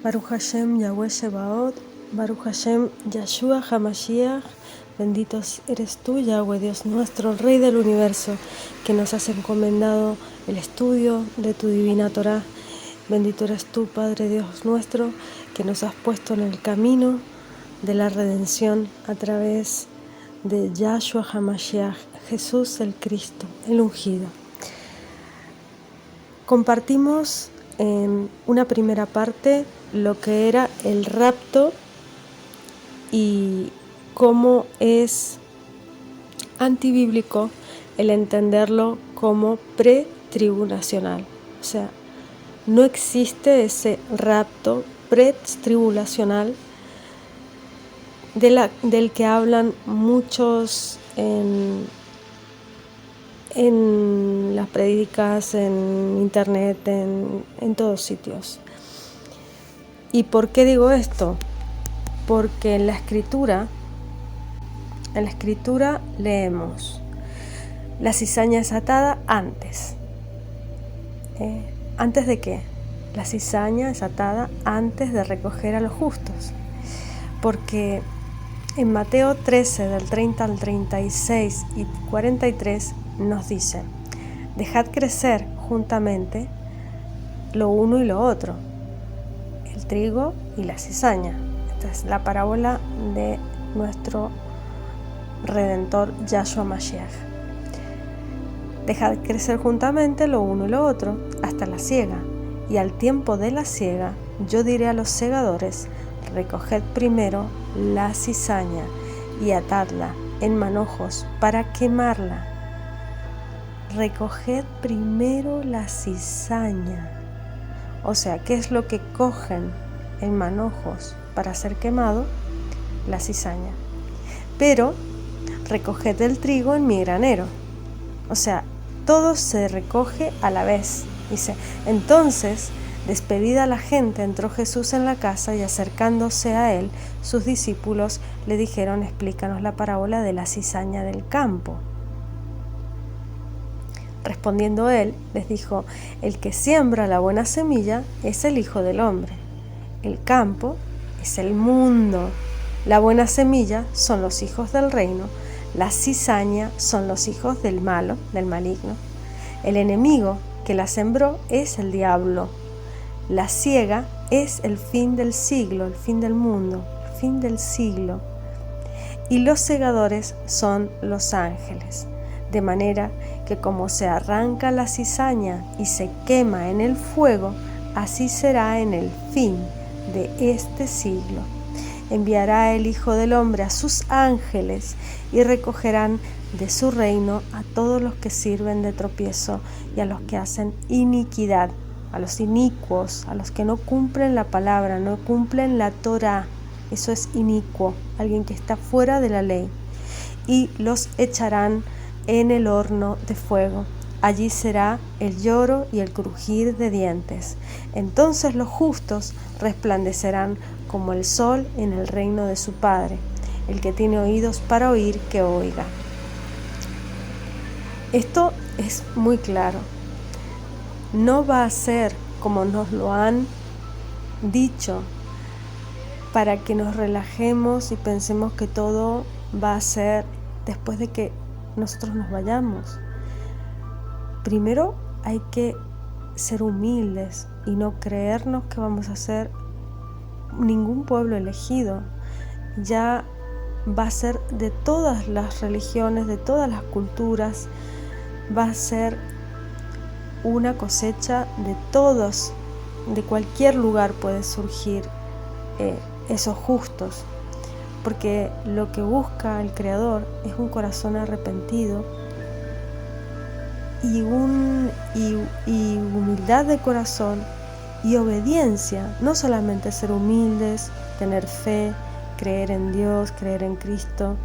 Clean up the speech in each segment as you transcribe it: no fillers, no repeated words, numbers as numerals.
Baruch Hashem Yahweh Shebaot, Baruch Hashem Yahshua HaMashiach, bendito eres tú, Yahweh Dios nuestro, el Rey del Universo, que nos has encomendado el estudio de tu divina Torah. Bendito eres tú, Padre Dios nuestro, que nos has puesto en el camino de la redención a través de Yahshua HaMashiach, Jesús el Cristo, el ungido. Compartimos en una primera parte lo que era el rapto y cómo es antibíblico el entenderlo como pretribulacional. O sea, no existe ese rapto pretribulacional del que hablan muchos en las prédicas, en internet, en todos sitios. ¿Y por qué digo esto? Porque en la escritura leemos: la cizaña es atada antes. ¿Antes de qué? La cizaña es atada antes de recoger a los justos. Porque en Mateo 13, del 30 al 36 y 43, nos dice: dejad crecer juntamente lo uno y lo otro, el trigo y la cizaña. Esta es la parábola de nuestro Redentor Yahshua Mashiach. Dejad crecer juntamente lo uno y lo otro hasta la siega, y al tiempo de la siega yo diré a los segadores: recoged primero la cizaña y atadla en manojos para quemarla. Recoged primero la cizaña. O sea, ¿qué es lo que cogen en manojos para ser quemado? La cizaña. Pero recoged el trigo en mi granero. O sea, todo se recoge a la vez. Dice: entonces, despedida la gente, entró Jesús en la casa, y acercándose a él, sus discípulos le dijeron: explícanos la parábola de la cizaña del campo. Respondiendo él, les dijo: el que siembra la buena semilla es el Hijo del Hombre. El campo es el mundo. La buena semilla son los hijos del reino. La cizaña son los hijos del malo, del maligno. El enemigo que la sembró es el diablo. La siega es el fin del siglo, el fin del mundo, el fin del siglo. Y los segadores son los ángeles. De manera que como se arranca la cizaña y se quema en el fuego, así será en el fin de este siglo. Enviará el Hijo del Hombre a sus ángeles y recogerán de su reino a todos los que sirven de tropiezo y a los que hacen iniquidad, a los inicuos, a los que no cumplen la palabra, no cumplen la Torah. Eso es inicuo, alguien que está fuera de la ley. Y los echarán en el horno de fuego. Allí será el lloro y el crujir de dientes. Entonces los justos resplandecerán como el sol en el reino de su Padre. El que tiene oídos para oír, que oiga. Esto es muy claro. No va a ser como nos lo han dicho, para que nos relajemos y pensemos que todo va a ser después de que nosotros nos vayamos. Primero hay que ser humildes y no creernos que vamos a ser ningún pueblo elegido. Ya va a ser de todas las religiones, de todas las culturas, va a ser una cosecha de todos, de cualquier lugar puede surgir esos justos, porque lo que busca el Creador es un corazón arrepentido y humildad de corazón y obediencia. No solamente ser humildes, tener fe, creer en Dios, creer en Cristo,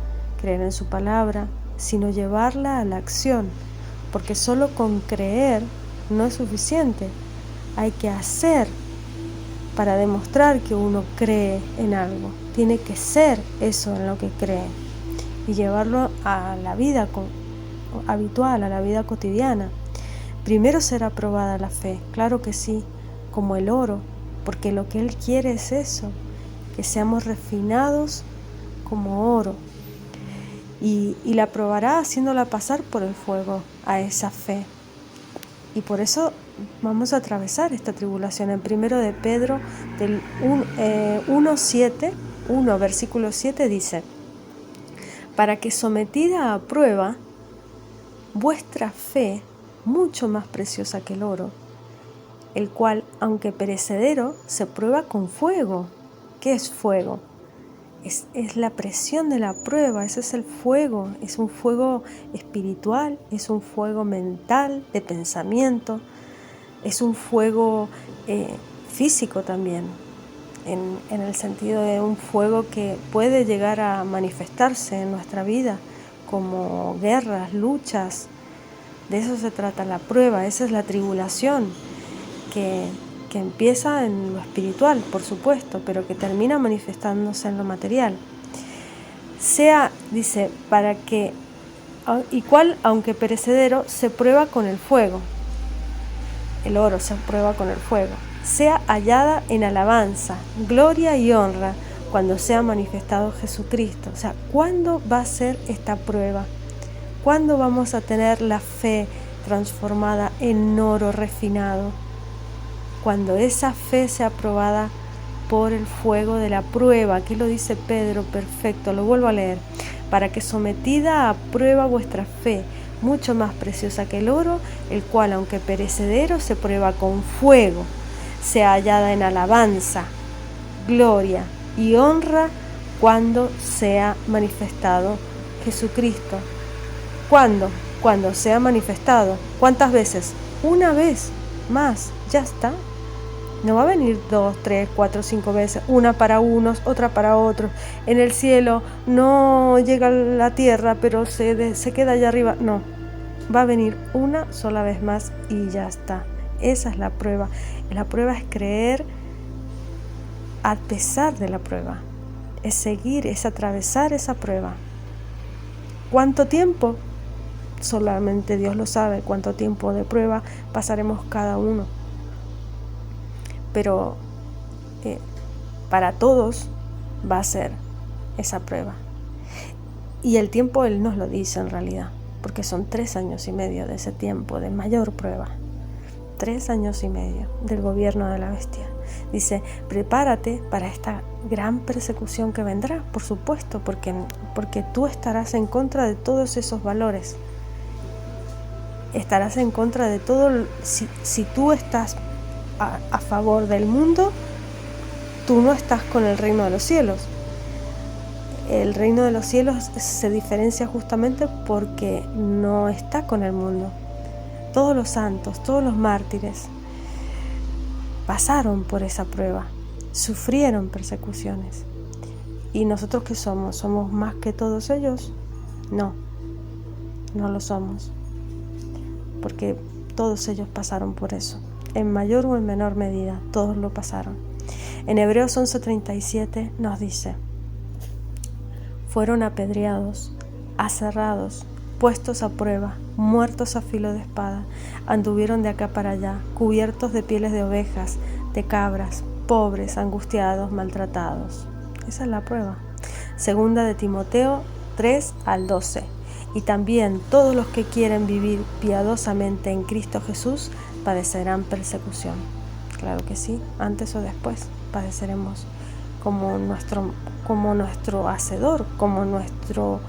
creer en su palabra, sino llevarla a la acción, porque solo con creer no es suficiente. Hay que hacer para demostrar que uno cree en algo. Tiene que ser eso en lo que cree y llevarlo a la vida habitual, a la vida cotidiana. Primero será probada la fe, claro que sí, como el oro. porque lo que Él quiere es eso, que seamos refinados como oro. Y la probará haciéndola pasar por el fuego a esa fe. Y por eso vamos a atravesar esta tribulación. En 1 de Pedro del 1 versículo 7 dice: para que sometida a prueba, vuestra fe, mucho más preciosa que el oro, el cual, aunque perecedero, se prueba con fuego. ¿Qué es fuego? Es la presión de la prueba, ese es el fuego, es un fuego espiritual, es un fuego mental, de pensamiento, es un fuego físico también, en el sentido de un fuego que puede llegar a manifestarse en nuestra vida, como guerras, luchas. De eso se trata la prueba, esa es la tribulación, que empieza en lo espiritual, por supuesto, pero que termina manifestándose en lo material. Dice, para que, y cual, aunque perecedero, se prueba con el fuego. El oro se prueba con el fuego. Sea hallada en alabanza, gloria y honra cuando sea manifestado Jesucristo. O sea, ¿cuándo va a ser esta prueba? ¿Cuándo vamos a tener la fe transformada en oro refinado? Cuando esa fe sea probada por el fuego de la prueba. Aquí lo dice Pedro, perfecto, lo vuelvo a leer. Para que sometida a prueba vuestra fe, mucho más preciosa que el oro, el cual, aunque perecedero, se prueba con fuego, sea hallada en alabanza, gloria y honra cuando sea manifestado Jesucristo. ¿Cuándo? Cuando sea manifestado. ¿Cuántas veces? Una vez más, ya está. No va a venir 2, 3, 4, 5 veces, una para unos, otra para otros. En el cielo no llega a la tierra, pero se queda allá arriba. No, va a venir una sola vez más y ya está. Esa es la prueba. La prueba es creer a pesar de la prueba. Es seguir, es atravesar esa prueba. ¿Cuánto tiempo? Solamente Dios lo sabe cuánto tiempo de prueba pasaremos cada uno. Pero para todos va a ser esa prueba. Y el tiempo Él nos lo dice en realidad, porque son 3 años y medio de ese tiempo de mayor prueba. 3 años y medio del gobierno de la bestia. Dice, prepárate para esta gran persecución que vendrá, por supuesto, porque tú estarás en contra de todos esos valores. Estarás en contra de todo. Si tú estás a favor del mundo, tú no estás con el reino de los cielos. El reino de los cielos se diferencia justamente porque no está con el mundo. Todos los santos, todos los mártires pasaron por esa prueba, sufrieron persecuciones. ¿Y nosotros qué somos? ¿Somos más que todos ellos? No, no lo somos, porque todos ellos pasaron por eso. En mayor o en menor medida, todos lo pasaron. En Hebreos 11:37 nos dice, fueron apedreados, aserrados, puestos a prueba, muertos a filo de espada, anduvieron de acá para allá, cubiertos de pieles de ovejas, de cabras, pobres, angustiados, maltratados. Esa es la prueba. Segunda de Timoteo 3-12. Y también todos los que quieren vivir piadosamente en Cristo Jesús padecerán persecución. Claro que sí, antes o después padeceremos como nuestro hacedor, como nuestro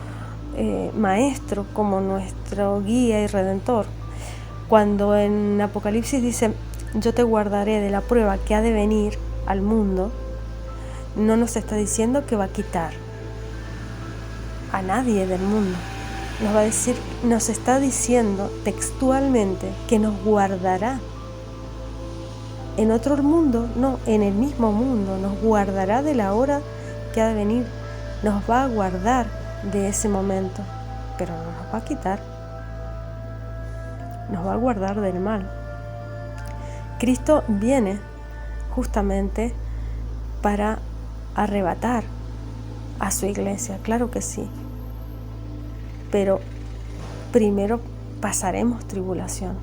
maestro, como nuestro guía y redentor. Cuando en Apocalipsis dice, yo te guardaré de la prueba que ha de venir al mundo, no nos está diciendo que va a quitar a nadie del mundo. Nos va a decir, nos está diciendo textualmente que nos guardará. En otro mundo, no, en el mismo mundo, nos guardará de la hora que ha de venir. Nos va a guardar de ese momento, pero no nos va a quitar. Nos va a guardar del mal. Cristo viene justamente para arrebatar a su iglesia, claro que sí. Pero primero pasaremos tribulación.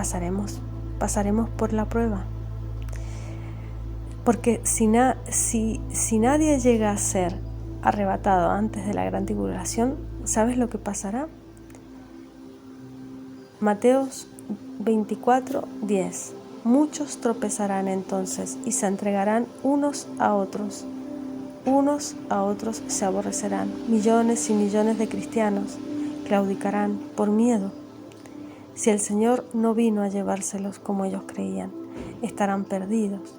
pasaremos por la prueba. Porque si nadie llega a ser arrebatado antes de la gran tribulación, ¿sabes lo que pasará? Mateos 24:10. Muchos tropezarán entonces y se entregarán unos a otros se aborrecerán. Millones y millones de cristianos claudicarán por miedo. Si el Señor no vino a llevárselos como ellos creían, estarán perdidos.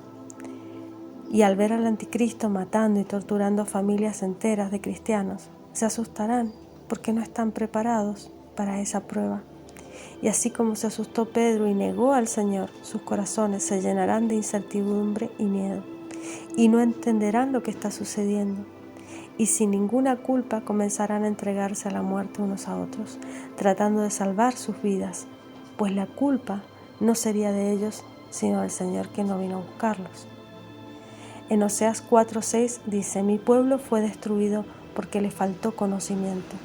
Y al ver al anticristo matando y torturando a familias enteras de cristianos, se asustarán porque no están preparados para esa prueba. Y así como se asustó Pedro y negó al Señor, sus corazones se llenarán de incertidumbre y miedo, y no entenderán lo que está sucediendo. Y sin ninguna culpa comenzarán a entregarse a la muerte unos a otros, tratando de salvar sus vidas, pues la culpa no sería de ellos, sino del Señor que no vino a buscarlos. En Oseas 4:6 dice: mi pueblo fue destruido porque le faltó conocimiento.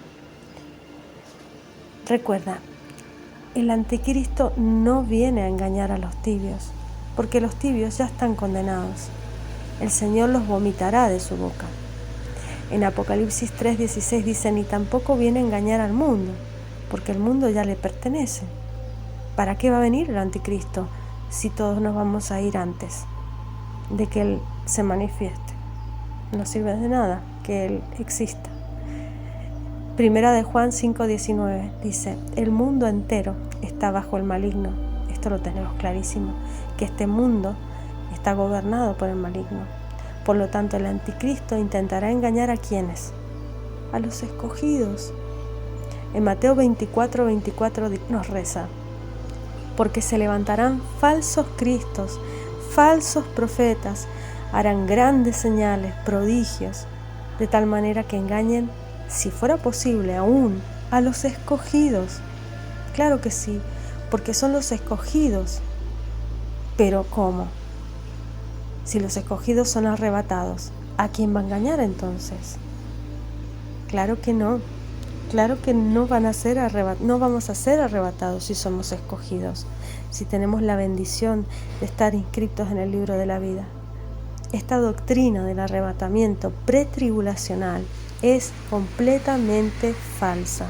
Recuerda, el anticristo no viene a engañar a los tibios, porque los tibios ya están condenados. El Señor los vomitará de su boca. En Apocalipsis 3:16 dice: ni tampoco viene a engañar al mundo, porque el mundo ya le pertenece. ¿Para qué va a venir el anticristo si todos nos vamos a ir antes de que Él se manifieste? No sirve de nada que Él exista. Primera de Juan 5:19 dice: el mundo entero está bajo el maligno. Esto lo tenemos clarísimo, que este mundo está gobernado por el maligno. Por lo tanto, el anticristo intentará engañar ¿a quiénes? A los escogidos. En Mateo 24:24 nos reza: porque se levantarán falsos cristos, falsos profetas, harán grandes señales, prodigios, de tal manera que engañen, si fuera posible aún, a los escogidos. Claro que sí, porque son los escogidos. Pero ¿cómo? Si los escogidos son arrebatados, ¿a quién va a engañar entonces? Claro que no vamos a ser arrebatados si somos escogidos, si tenemos la bendición de estar inscritos en el libro de la vida. Esta doctrina del arrebatamiento pretribulacional es completamente falsa.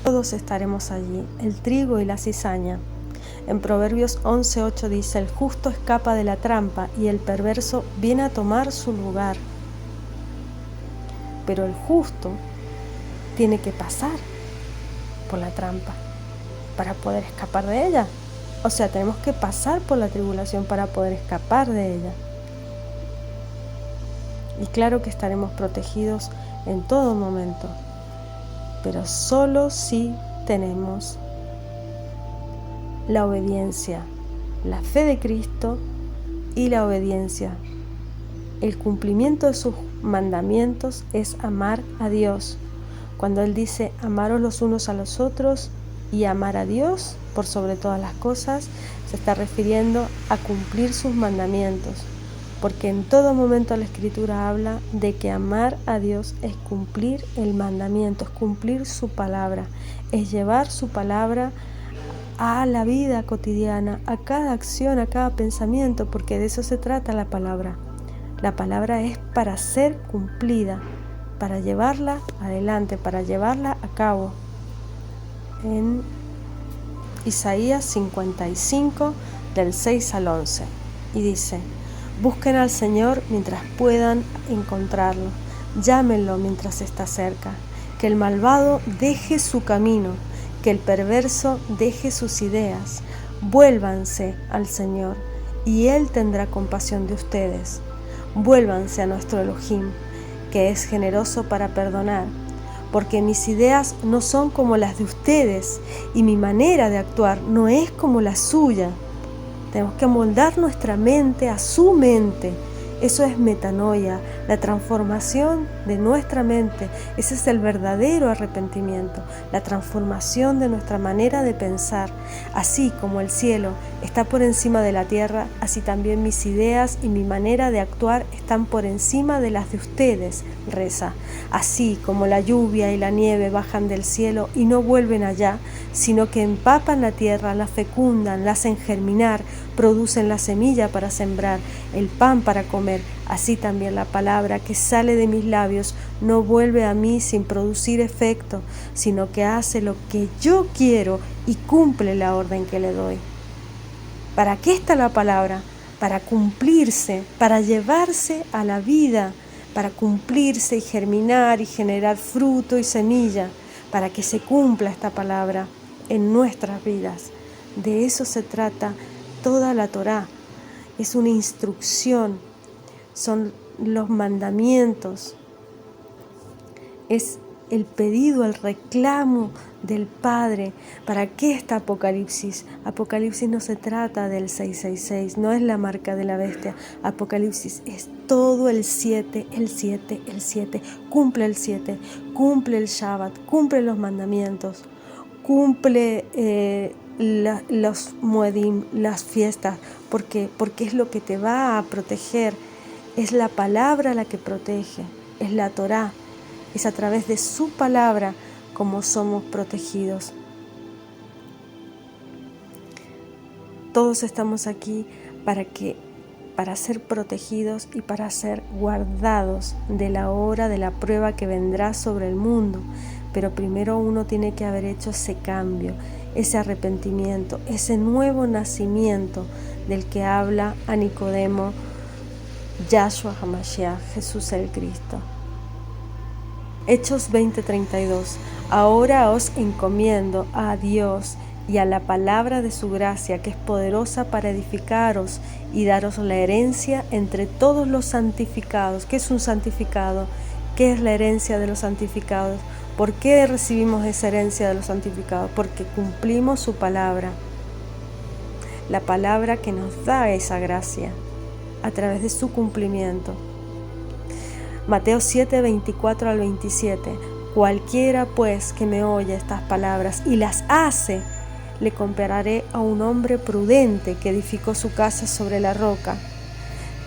Todos estaremos allí, el trigo y la cizaña. En Proverbios 11:8 dice: el justo escapa de la trampa y el perverso viene a tomar su lugar. Pero el justo tiene que pasar por la trampa para poder escapar de ella. O sea, tenemos que pasar por la tribulación para poder escapar de ella. Y claro que estaremos protegidos en todo momento, pero solo si tenemos la obediencia, la fe de Cristo y la obediencia. El cumplimiento de sus mandamientos es amar a Dios. Cuando Él dice amaros los unos a los otros y amar a Dios por sobre todas las cosas, se está refiriendo a cumplir sus mandamientos, porque en todo momento la Escritura habla de que amar a Dios es cumplir el mandamiento, es cumplir su palabra, es llevar su palabra a la vida cotidiana, a cada acción, a cada pensamiento, porque de eso se trata la palabra. La palabra es para ser cumplida, para llevarla adelante, para llevarla a cabo. En Isaías 55, del 6 al 11, y dice: busquen al Señor mientras puedan encontrarlo, llámenlo mientras está cerca, que el malvado deje su camino, que el perverso deje sus ideas, vuélvanse al Señor, y Él tendrá compasión de ustedes. Vuélvanse a nuestro Elohim, que es generoso para perdonar, porque mis ideas no son como las de ustedes, y mi manera de actuar no es como la suya. Tenemos que amoldar nuestra mente a su mente. Eso es metanoia, la transformación de nuestra mente. Ese es el verdadero arrepentimiento, la transformación de nuestra manera de pensar. Así como el cielo está por encima de la tierra, así también mis ideas y mi manera de actuar están por encima de las de ustedes, reza. Así como la lluvia y la nieve bajan del cielo y no vuelven allá, sino que empapan la tierra, la fecundan, la hacen germinar, producen la semilla para sembrar, el pan para comer. Así también la palabra que sale de mis labios no vuelve a mí sin producir efecto, sino que hace lo que yo quiero y cumple la orden que le doy. ¿Para qué está la palabra? Para cumplirse, para llevarse a la vida, para cumplirse y germinar y generar fruto y semilla, para que se cumpla esta palabra en nuestras vidas. De eso se trata toda la Torá. Es una instrucción, son los mandamientos, es el pedido, el reclamo del Padre. ¿Para qué está Apocalipsis? Apocalipsis no se trata del 666, no es la marca de la bestia. Apocalipsis es todo el 7, el 7, el 7. Cumple el 7, cumple el Shabbat, cumple los mandamientos, cumple los Moedim, las fiestas, porque es lo que te va a proteger. Es la palabra la que protege, es la Torá. Es a través de su palabra como somos protegidos. Todos estamos aquí para ser protegidos y para ser guardados de la hora de la prueba que vendrá sobre el mundo. Pero primero uno tiene que haber hecho ese cambio, ese arrepentimiento, ese nuevo nacimiento del que habla a Nicodemo Yahshua HaMashiach, Jesús el Cristo. Hechos 20:32. Ahora os encomiendo a Dios y a la palabra de su gracia, que es poderosa para edificaros y daros la herencia entre todos los santificados. ¿Qué es un santificado? ¿Qué es la herencia de los santificados? ¿Por qué recibimos esa herencia de los santificados? Porque cumplimos su palabra. La palabra que nos da esa gracia a través de su cumplimiento. Mateo 7, 24 al 27. Cualquiera pues que me oye estas palabras y las hace, le compararé a un hombre prudente que edificó su casa sobre la roca.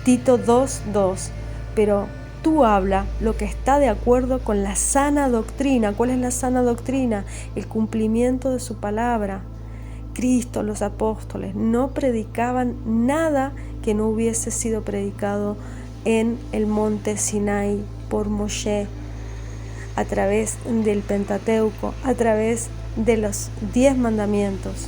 Tito 2:2. Pero tú habla lo que está de acuerdo con la sana doctrina. ¿Cuál es la sana doctrina? El cumplimiento de su palabra. Cristo, los apóstoles, no predicaban nada que no hubiese sido predicado en el monte Sinai por Moshe, a través del Pentateuco, a través de los 10 mandamientos.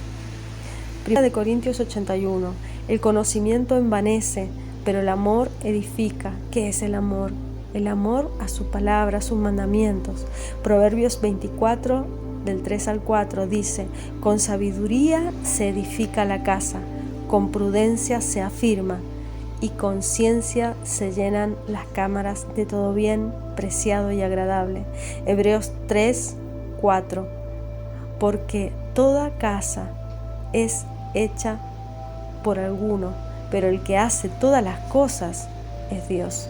1 Corintios 81. El conocimiento envanece, pero el amor edifica. ¿Qué es el amor? El amor a su palabra, a sus mandamientos. Proverbios 24, del 3 al 4 dice: con sabiduría se edifica la casa, con prudencia se afirma, y con ciencia se llenan las cámaras de todo bien preciado y agradable. Hebreos 3:4. Porque toda casa es hecha por alguno, pero el que hace todas las cosas es Dios.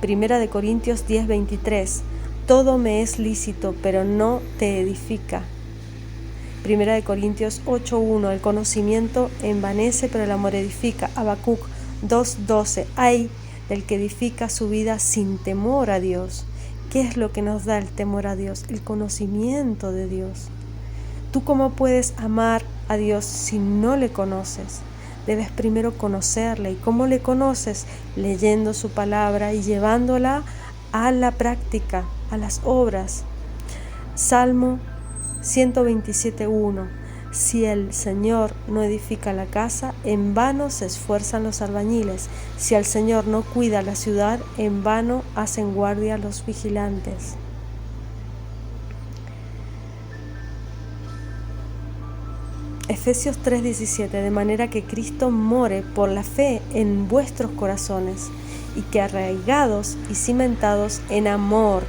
1 Corintios 10:23. Todo me es lícito, pero no te edifica. 1 Corintios 8:1. El conocimiento envanece, pero el amor edifica. Habacuc 2:12. Ay del que edifica su vida sin temor a Dios. ¿Qué es lo que nos da el temor a Dios? El conocimiento de Dios. ¿Tú cómo puedes amar a Dios si no le conoces? Debes primero conocerle. ¿Y cómo le conoces? Leyendo su palabra y llevándola a la práctica, a las obras. Salmo 127:1. Si el Señor no edifica la casa, en vano se esfuerzan los albañiles. Si el Señor no cuida la ciudad, en vano hacen guardia los vigilantes. Efesios 3:17. De manera que Cristo more por la fe en vuestros corazones, y que arraigados y cimentados en amor.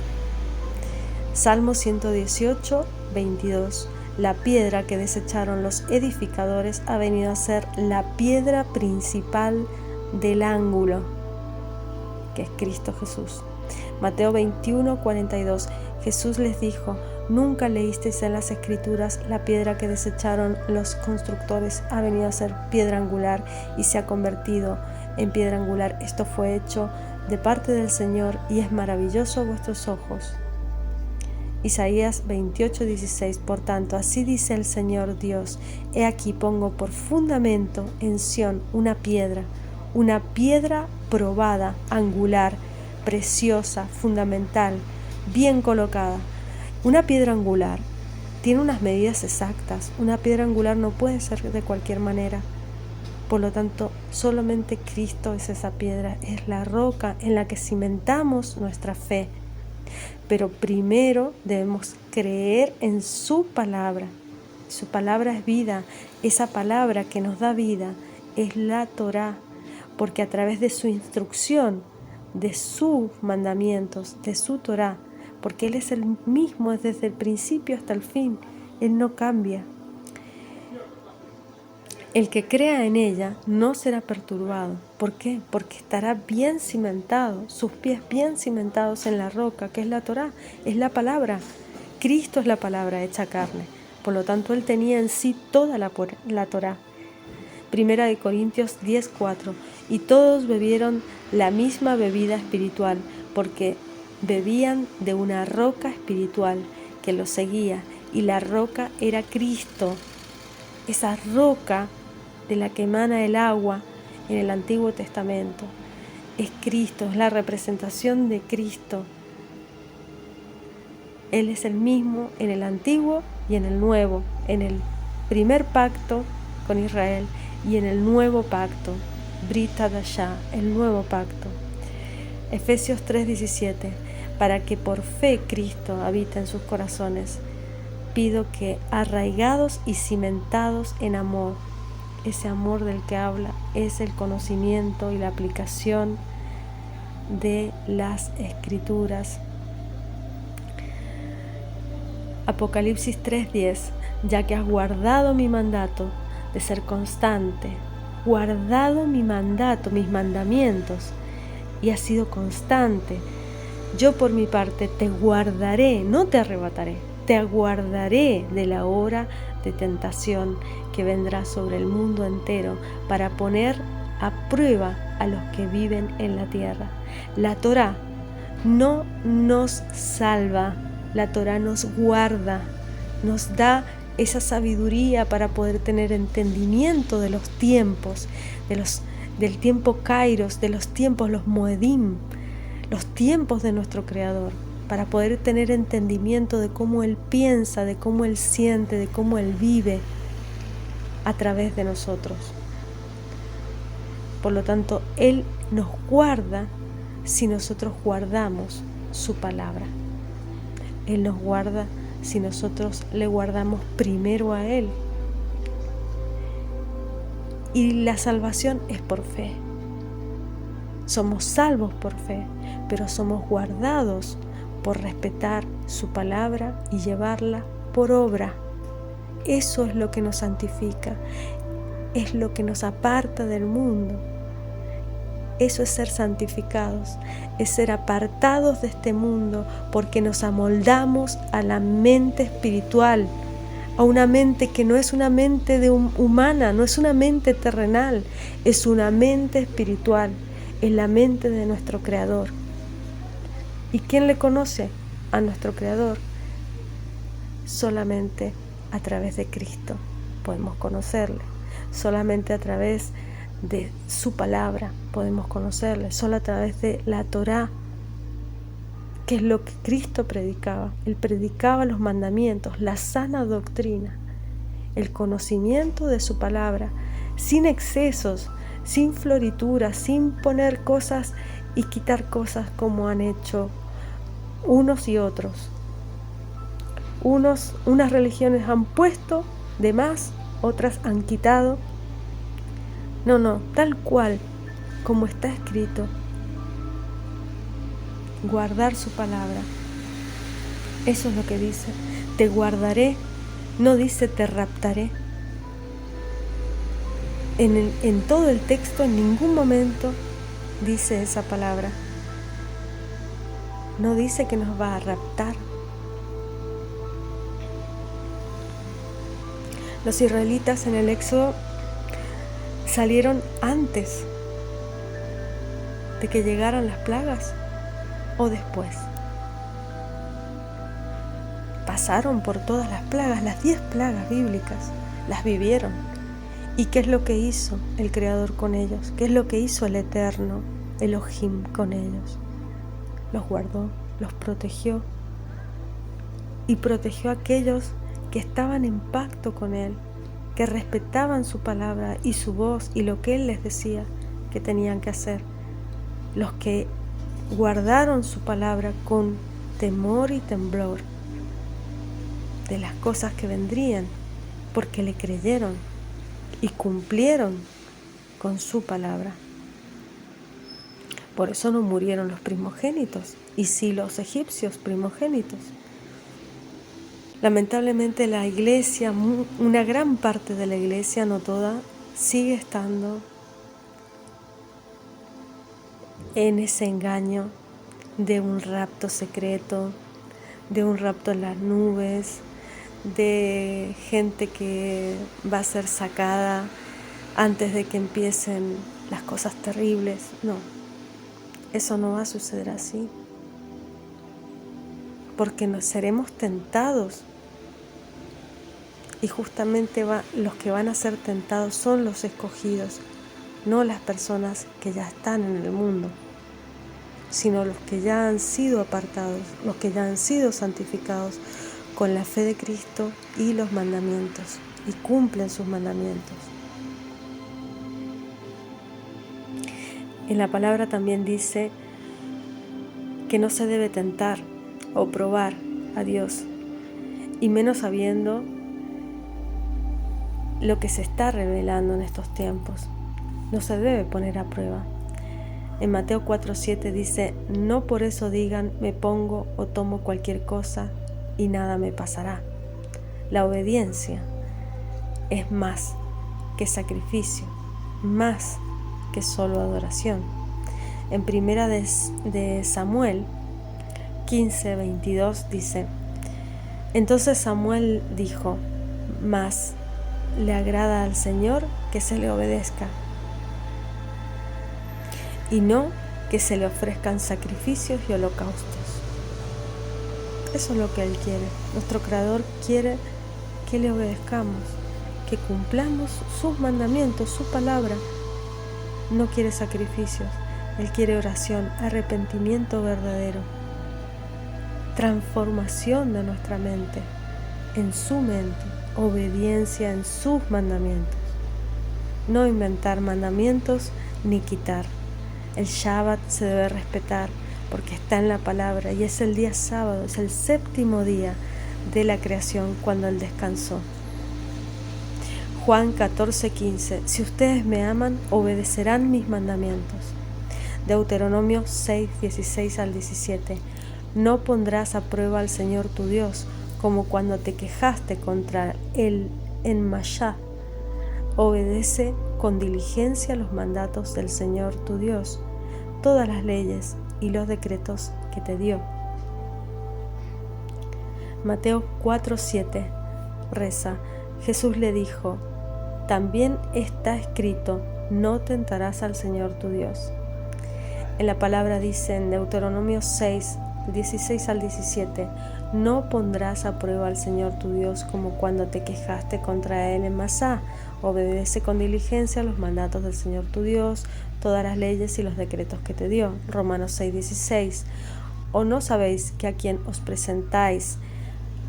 Salmo 118:22. La piedra que desecharon los edificadores ha venido a ser la piedra principal del ángulo, que es Cristo Jesús. Mateo 21:42. Jesús les dijo: ¿nunca leísteis en las Escrituras? La piedra que desecharon los constructores ha venido a ser piedra angular y se ha convertido en piedra angular. Esto fue hecho de parte del Señor y es maravilloso a vuestros ojos. Isaías 28:16. Por tanto, así dice el Señor Dios: He aquí pongo por fundamento en Sión una piedra probada, angular, preciosa, fundamental, bien colocada. Una piedra angular tiene unas medidas exactas. Una piedra angular no puede ser de cualquier manera. Por lo tanto, solamente Cristo es esa piedra, es la roca en la que cimentamos nuestra fe. Pero primero debemos creer en su palabra. Su palabra es vida. Esa palabra que nos da vida es la Torá, porque a través de su instrucción, de sus mandamientos, de su Torá, porque Él es el mismo desde el principio hasta el fin, Él no cambia. El que crea en ella no será perturbado. ¿Por qué? Porque estará bien cimentado, sus pies bien cimentados en la roca, que es la Torá, es la palabra. Cristo es la palabra hecha carne. Por lo tanto, Él tenía en sí toda la Torá. Primera de Corintios 10:4. Y todos bebieron la misma bebida espiritual, porque bebían de una roca espiritual que los seguía, y la roca era Cristo. Esa roca de la que emana el agua en el Antiguo Testamento es Cristo, es la representación de Cristo. Él es el mismo en el Antiguo y en el Nuevo, en el primer pacto con Israel y en el nuevo pacto, Brit Hadashah, el nuevo pacto. Efesios 3:17. Para que por fe Cristo habite en sus corazones, pido que arraigados y cimentados en amor, ese amor del que habla es el conocimiento y la aplicación de las Escrituras. Apocalipsis 3:10. Ya que has guardado mi mandato de ser constante, guardado mi mandato, mis mandamientos, y has sido constante, yo por mi parte te guardaré, no te arrebataré, te aguardaré de la hora de tentación que vendrá sobre el mundo entero para poner a prueba a los que viven en la tierra. La Torá no nos salva, la Torá nos guarda, nos da esa sabiduría para poder tener entendimiento de los tiempos, del tiempo Kairos, de los tiempos, los Moedim, los tiempos de nuestro Creador, para poder tener entendimiento de cómo Él piensa, de cómo Él siente, de cómo Él vive a través de nosotros. Por lo tanto, Él nos guarda si nosotros guardamos su palabra. Él nos guarda si nosotros le guardamos primero a Él. Y la salvación es por fe. Somos salvos por fe, pero somos guardados por respetar su palabra y llevarla por obra. Eso es lo que nos santifica, es lo que nos aparta del mundo. Eso es ser santificados, es ser apartados de este mundo, porque nos amoldamos a la mente espiritual, a una mente que no es una mente humana, no es una mente terrenal, es una mente espiritual, es la mente de nuestro Creador. ¿Y quién le conoce a nuestro Creador? Solamente a través de Cristo podemos conocerle, solamente a través de su palabra podemos conocerle, solo a través de la Torá, que es lo que Cristo predicaba. Él predicaba los mandamientos, la sana doctrina, el conocimiento de su palabra, sin excesos, sin florituras, sin poner cosas y quitar cosas como han hecho unos y otros. Unas religiones han puesto de más, otras han quitado. No, tal cual como está escrito, guardar su palabra. Eso es lo que dice. Te guardaré, no dice te raptaré. En todo el texto, en ningún momento dice esa palabra. No dice que nos va a raptar. Los israelitas en el Éxodo salieron antes de que llegaran las plagas o después. pasaron por todas las plagas, las 10 plagas bíblicas, las vivieron. ¿Y qué es lo que hizo el Creador con ellos? ¿Qué es lo que hizo el Eterno, Elohim, con ellos? Los guardó, los protegió y protegió a aquellos que estaban en pacto con Él, que respetaban su palabra y su voz y lo que Él les decía que tenían que hacer. Los que guardaron su palabra con temor y temblor de las cosas que vendrían, porque le creyeron y cumplieron con su palabra. Por eso no murieron los primogénitos, y sí los egipcios primogénitos. Lamentablemente la iglesia, una gran parte de la iglesia, no toda, sigue estando en ese engaño de un rapto secreto, de un rapto en las nubes, de gente que va a ser sacada antes de que empiecen las cosas terribles. No, eso no va a suceder así, porque nos seremos tentados, y justamente los que van a ser tentados son los escogidos, no las personas que ya están en el mundo, sino los que ya han sido apartados, los que ya han sido santificados con la fe de Cristo y los mandamientos, y cumplen sus mandamientos. En la palabra también dice que no se debe tentar o probar a Dios, y menos sabiendo lo que se está revelando en estos tiempos. No se debe poner a prueba. En Mateo 4:7 dice: no por eso digan me pongo o tomo cualquier cosa y nada me pasará. La obediencia es más que sacrificio, más que solo adoración. En primera de Samuel 15:22 dice: entonces Samuel dijo: mas le agrada al Señor que se le obedezca, y no que se le ofrezcan sacrificios y holocaustos. Eso es lo que Él quiere. Nuestro Creador quiere que le obedezcamos, que cumplamos sus mandamientos, su palabra. No quiere sacrificios, Él quiere oración, arrepentimiento verdadero, transformación de nuestra mente en su mente, obediencia en sus mandamientos. No inventar mandamientos ni quitar. El Shabbat se debe respetar porque está en la palabra y es el día sábado, es el 7º día de la creación cuando Él descansó. Juan 14:15: si ustedes me aman, obedecerán mis mandamientos. Deuteronomio 6:16 al 17: no pondrás a prueba al Señor tu Dios, como cuando te quejaste contra Él en Masá. Obedece con diligencia los mandatos del Señor tu Dios, todas las leyes y los decretos que te dio. Mateo 4:7 reza: Jesús le dijo: también está escrito, no tentarás al Señor tu Dios. En la palabra dice en Deuteronomio 6:16 al 17: no pondrás a prueba al Señor tu Dios como cuando te quejaste contra Él en Masá. Obedece con diligencia los mandatos del Señor tu Dios, todas las leyes y los decretos que te dio. Romanos 6:16: ¿o no sabéis que a quien os presentáis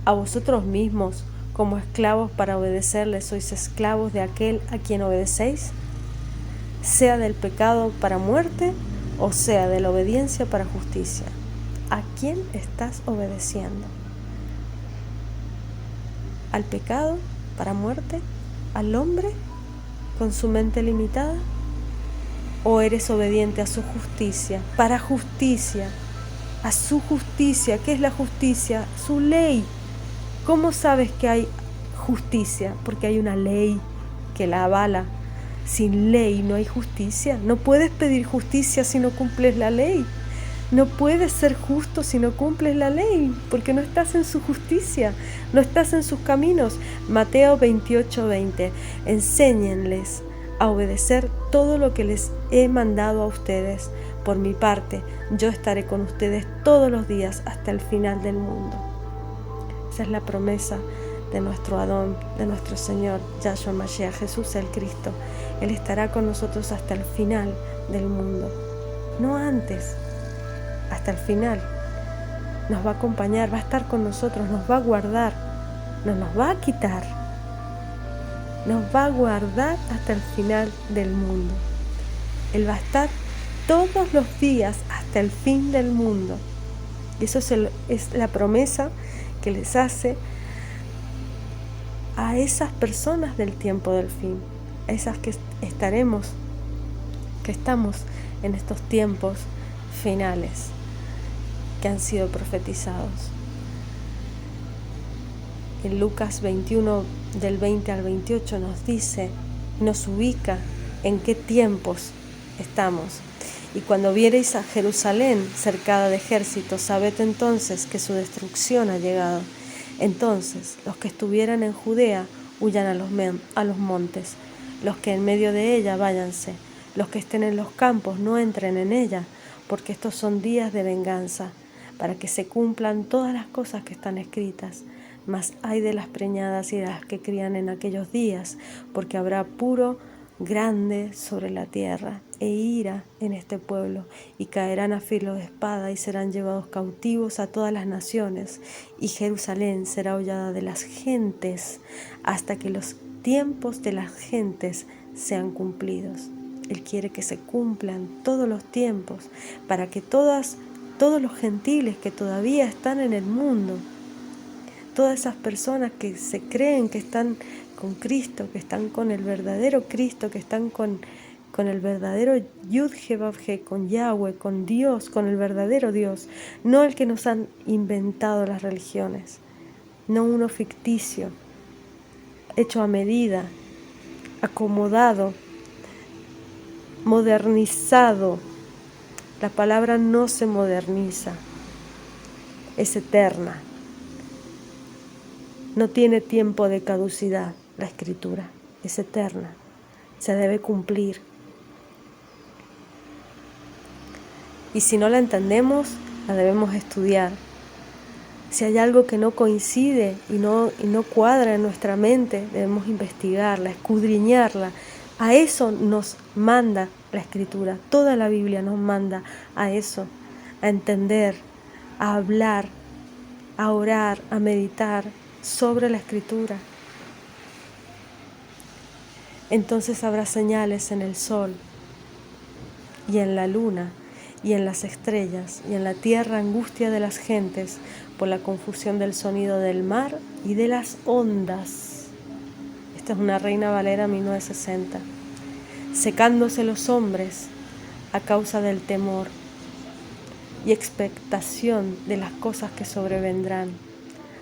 a vosotros mismos como esclavos para obedecerle, sois esclavos de aquel a quien obedecéis? Sea del pecado para muerte o sea de la obediencia para justicia. ¿A quién estás obedeciendo? ¿Al pecado para muerte? ¿Al hombre con su mente limitada? ¿O eres obediente a su justicia, para justicia, a su justicia? ¿Qué es la justicia? Su ley. ¿Cómo sabes que hay justicia? Porque hay una ley que la avala. Sin ley no hay justicia. No puedes pedir justicia si no cumples la ley. No puedes ser justo si no cumples la ley, porque no estás en su justicia, no estás en sus caminos. Mateo 28:20: enséñenles a obedecer todo lo que les he mandado a ustedes. Por mi parte, yo estaré con ustedes todos los días hasta el final del mundo. Esa es la promesa de nuestro Adón, de nuestro Señor, Yahshua Mashiach, Jesús el Cristo. Él estará con nosotros hasta el final del mundo, no antes, hasta el final. Nos va a acompañar, va a estar con nosotros, nos va a guardar, no nos va a quitar, nos va a guardar hasta el final del mundo. Él va a estar todos los días hasta el fin del mundo. Y eso es la promesa que les hace a esas personas del tiempo del fin, a esas que estamos en estos tiempos finales que han sido profetizados. En Lucas 21, del 20 al 28 nos dice, nos ubica en qué tiempos estamos. Y cuando viereis a Jerusalén cercada de ejércitos, sabed entonces que su destrucción ha llegado. Entonces los que estuvieran en Judea huyan a los montes, los que en medio de ella váyanse, los que estén en los campos no entren en ella, porque estos son días de venganza, para que se cumplan todas las cosas que están escritas. Mas ay de las preñadas y de las que crían en aquellos días, porque habrá puro grande sobre la tierra e ira en este pueblo, y caerán a filo de espada y serán llevados cautivos a todas las naciones, y Jerusalén será hollada de las gentes hasta que los tiempos de las gentes sean cumplidos. Él quiere que se cumplan todos los tiempos para que todos los gentiles que todavía están en el mundo, todas esas personas que se creen que están con Cristo, que están con el verdadero Cristo, que están con el verdadero Yud-He-Vav-He, con Yahweh, con Dios, con el verdadero Dios, no el que nos han inventado las religiones, no uno ficticio, hecho a medida, acomodado, modernizado. La palabra no se moderniza, es eterna. No tiene tiempo de caducidad la Escritura, es eterna, se debe cumplir. Y si no la entendemos, la debemos estudiar. Si hay algo que no coincide y no cuadra en nuestra mente, debemos investigarla, escudriñarla. A eso nos manda la Escritura, toda la Biblia nos manda a eso, a entender, a hablar, a orar, a meditar sobre la Escritura. Entonces habrá señales en el sol y en la luna y en las estrellas y en la tierra angustia de las gentes por la confusión del sonido del mar y de las ondas. Esta es una Reina Valera 1960. Secándose los hombres a causa del temor y expectación de las cosas que sobrevendrán,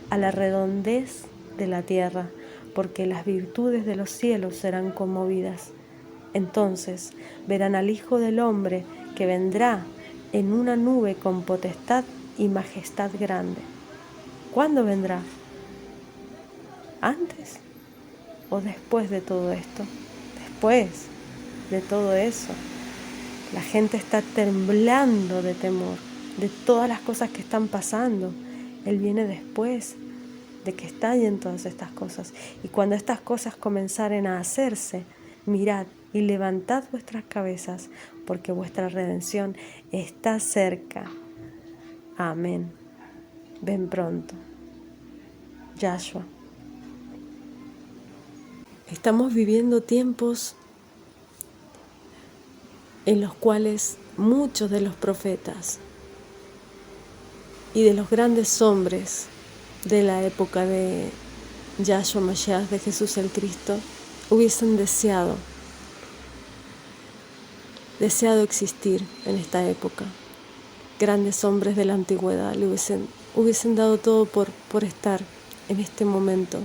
a la redondez de la tierra, porque las virtudes de los cielos serán conmovidas. Entonces verán al Hijo del Hombre que vendrá en una nube con potestad y majestad grande. ¿Cuándo vendrá? ¿Antes o después de todo esto? Después de todo eso. La gente está temblando de temor de todas las cosas que están pasando. Él viene después de que estallen todas estas cosas. Y cuando estas cosas comenzaren a hacerse, mirad y levantad vuestras cabezas, porque vuestra redención está cerca. Amén. Ven pronto. Yahshua. Estamos viviendo tiempos en los cuales muchos de los profetas y de los grandes hombres de la época de Yahshua Mashiach, de Jesús el Cristo, hubiesen deseado existir en esta época. Grandes hombres de la antigüedad le hubiesen dado todo por estar en este momento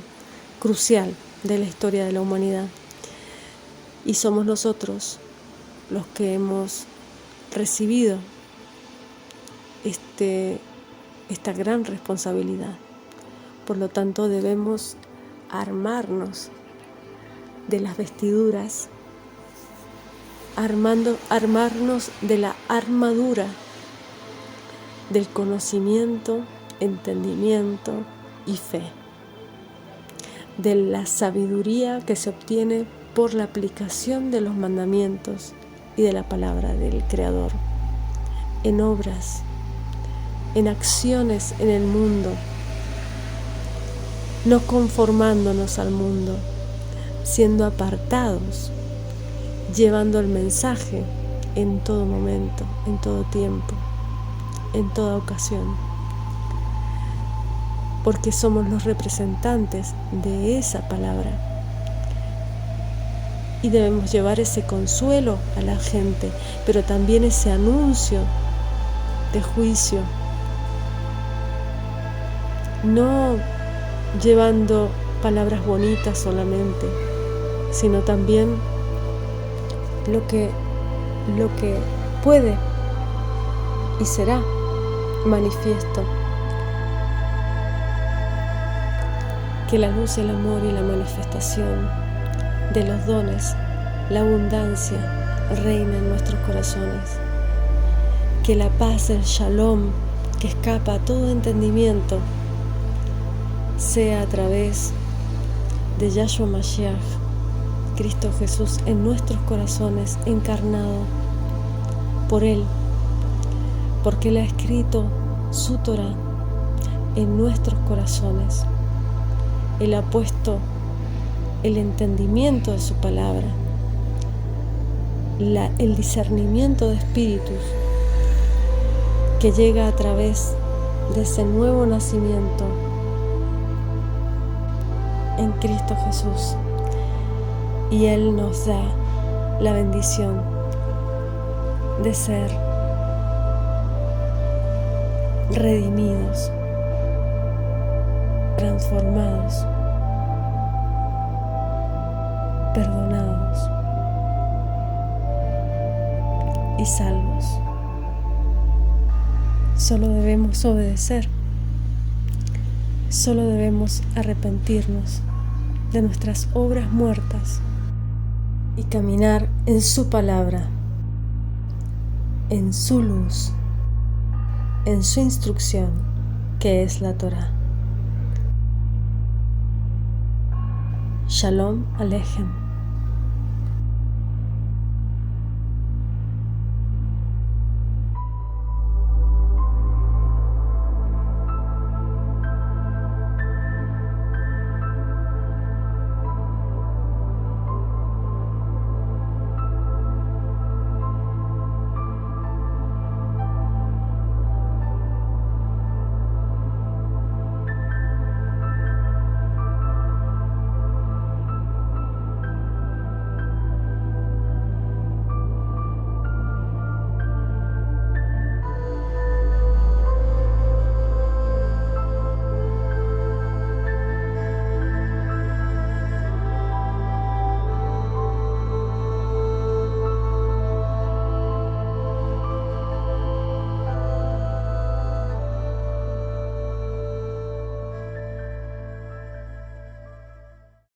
crucial de la historia de la humanidad. Y somos nosotros los que hemos recibido esta gran responsabilidad. Por lo tanto, debemos armarnos de las vestiduras, armarnos de la armadura del conocimiento, entendimiento, y fe, de la sabiduría que se obtiene por la aplicación de los mandamientos y de la palabra del Creador, en obras, en acciones en el mundo, no conformándonos al mundo, siendo apartados, llevando el mensaje en todo momento, en todo tiempo, en toda ocasión, porque somos los representantes de esa palabra y debemos llevar ese consuelo a la gente, pero también ese anuncio de juicio, no llevando palabras bonitas solamente, sino también lo que puede y será manifiesto. Que la luz, el amor y la manifestación de los dones, la abundancia, reina en nuestros corazones. Que la paz, el shalom, que escapa a todo entendimiento, sea a través de Yahshua Mashiach, Cristo Jesús, en nuestros corazones, encarnado por Él, porque Él ha escrito su Torah en nuestros corazones. Él ha puesto el entendimiento de su palabra, el discernimiento de espíritus que llega a través de ese nuevo nacimiento en Cristo Jesús. Y Él nos da la bendición de ser redimidos, transformados, perdonados y salvos. Solo debemos obedecer, solo debemos arrepentirnos de nuestras obras muertas y caminar en su palabra, en su luz, en su instrucción, que es la Torah. Shalom Aleichem.